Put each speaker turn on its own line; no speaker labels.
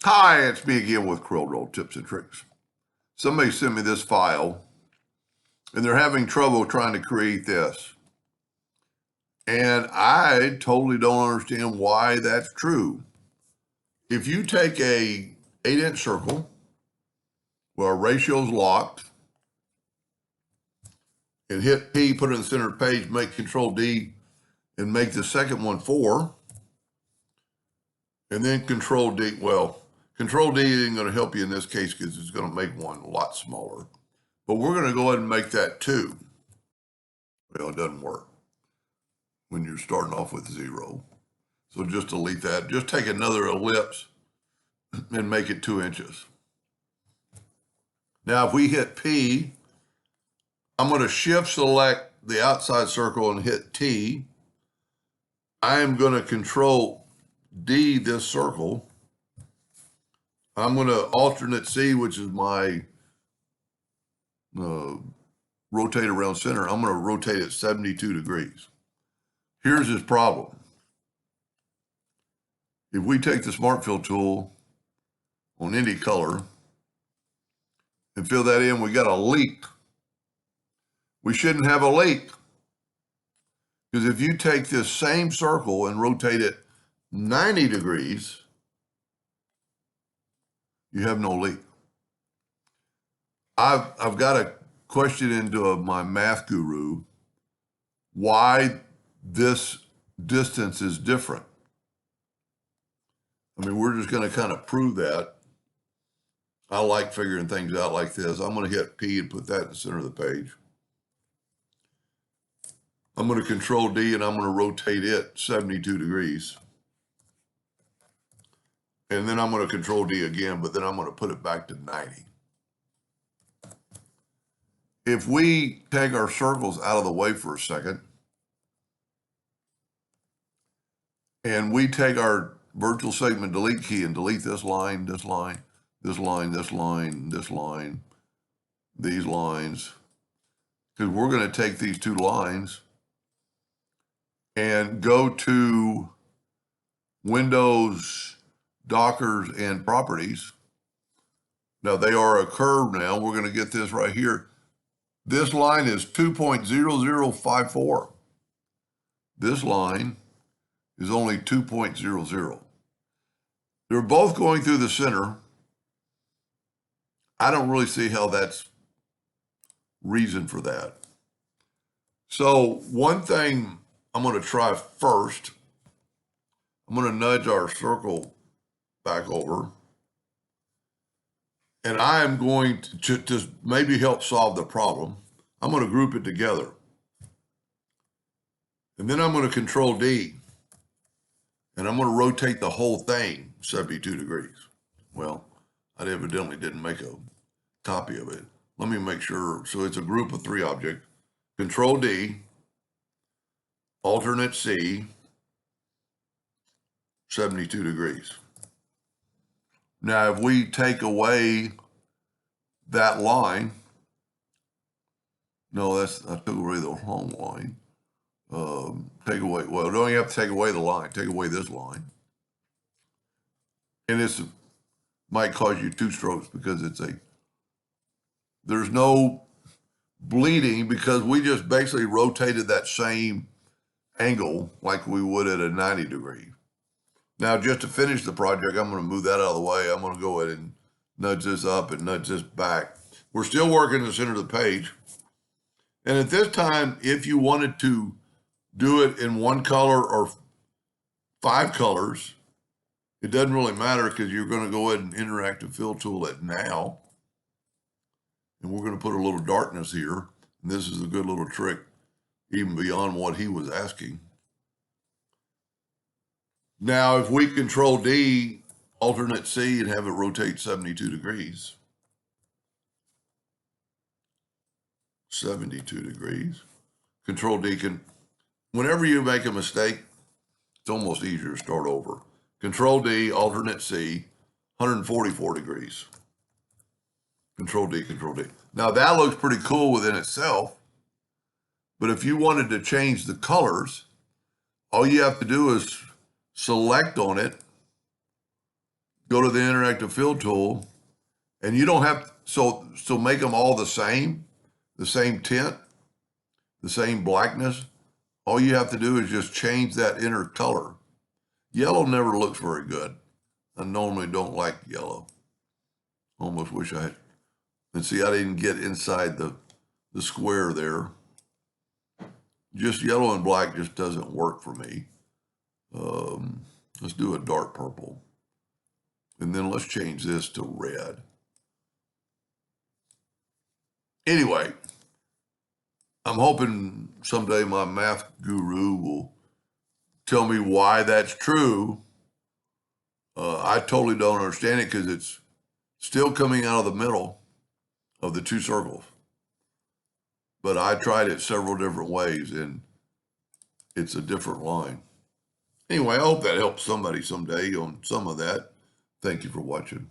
Hi, it's me again with Corel Tips and Tricks. Somebody sent me this file and they're having trouble trying to create this. And I totally don't understand why that's true. If you take a 8-inch circle where our ratio is locked and hit P, put it in the center of the page, make Control D and make the second one 4, and then Control D. Well, Control D isn't going to help you in this case because it's going to make one a lot smaller. But we're going to go ahead and make that 2. Well, it doesn't work when you're starting off with 0. So just delete that. Just take another ellipse and make it 2 inches. Now, if we hit P, I'm going to shift select the outside circle and hit T. I am going to Control D this circle. I'm going to alternate C, which is my rotate around center. I'm going to rotate it 72 degrees. Here's his problem. If we take the Smart Fill tool on any color and fill that in, we got a leak. We shouldn't have a leak. Because if you take this same circle and rotate it 90 degrees, you have no leak. I've got a question into my math guru why this distance is different. I mean, we're just going to kind of prove that. I like figuring things out like this. I'm going to hit P and put that in the center of the page. I'm going to Control D and I'm going to rotate it 72 degrees. And then I'm going to Control D again, but then I'm going to put it back to 90. If we take our circles out of the way for a second, and we take our virtual segment delete key and delete this line, this line, this line, this line, this line, these lines, because we're going to take these 2 lines and go to Windows, Dockers, and Properties. Now they are a curve now. We're going to get this right here. This line is 2.0054. This line is only 2.00. They're both going through the center. I don't really see how that's reason for that. So one thing I'm going to try first, I'm going to nudge our circle back over. And I am going to maybe help solve the problem. I'm going to group it together. And then I'm going to Control D. And I'm going to rotate the whole thing 72 degrees. Well, I evidently didn't make a copy of it. Let me make sure. So it's a group of 3 objects. Control D, alternate C, 72 degrees. Now, if we take away that line, no, I took away the wrong line. Take away, well, don't you have to take away the line, take away this line. And this might cause you 2 strokes because there's no bleeding because we just basically rotated that same angle like we would at a 90 degree. Now, just to finish the project, I'm going to move that out of the way. I'm going to go ahead and nudge this up and nudge this back. We're still working in the center of the page. And at this time, if you wanted to do it in 1 color or 5 colors, it doesn't really matter because you're going to go ahead and interactive fill tool it now. And we're going to put a little darkness here. And this is a good little trick, even beyond what he was asking. Now, if we Control D, alternate C, and have it rotate 72 degrees. 72 degrees. Control D can, whenever you make a mistake, it's almost easier to start over. Control D, alternate C, 144 degrees. Control D, Control D. Now that looks pretty cool within itself, but if you wanted to change the colors, all you have to do is select on it, go to the interactive fill tool, and you don't have, so make them all the same tint, the same blackness. All you have to do is just change that inner color. Yellow never looks very good. I normally don't like yellow. Almost wish I had. And see, I didn't get inside the square there. Just yellow and black just doesn't work for me. Let's do a dark purple. And then let's change this to red. Anyway, I'm hoping someday my math guru will tell me why that's true. I totally don't understand it because it's still coming out of the middle of the two circles. But I tried it several different ways and it's a different line. Anyway, I hope that helps somebody someday on some of that. Thank you for watching.